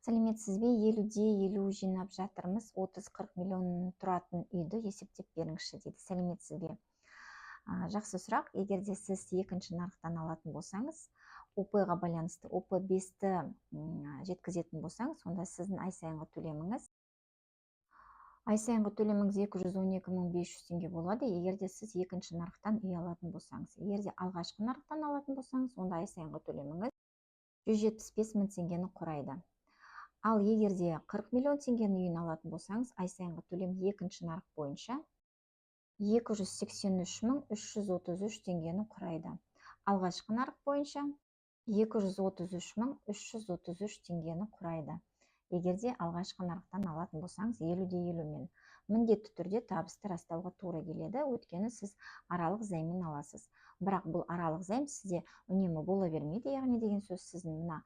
Сәлеметсіз бе? 50-де 50 жинап жатырмыз. 30-40 миллион тұратын үйді есептеп беріңізші дейді. Сәлеметсіз бе? Жақсы сұрақ. Егер де сіз екінші нарықтан алатын болсаңыз, ОП-ға байланысты ОП-5-ті жеткізетін болсаңыз, сонда сіздің ай сайынғы төлеміңіз 212.500 теңге болады. Егер де сіз екінші нарықтан үй алатын болсаңыз. Егер де алғашқы нарықтан алатын болсаңыз, онда ай сайынғы төлеміңіз 175.000 теңгені құрайды. Ал егер де 40 миллион теңгені үйін алатын болсаңыз, ай сайынғы төлем екінші нарық бойынша 283.333 теңгені құрайды. Алғашқы нарық бойынша 233.333 теңгені құрайды. Егер де алғашқы нарықтан алатын болсаңыз, 50-де 50-мен міндетті түрде табысты растауға тура келеді, өйткені сіз аралық займмен аласыз. Бірақ бұл аралық займ сізде үнемі бола бермейді, яғни деген сөз сіздің мына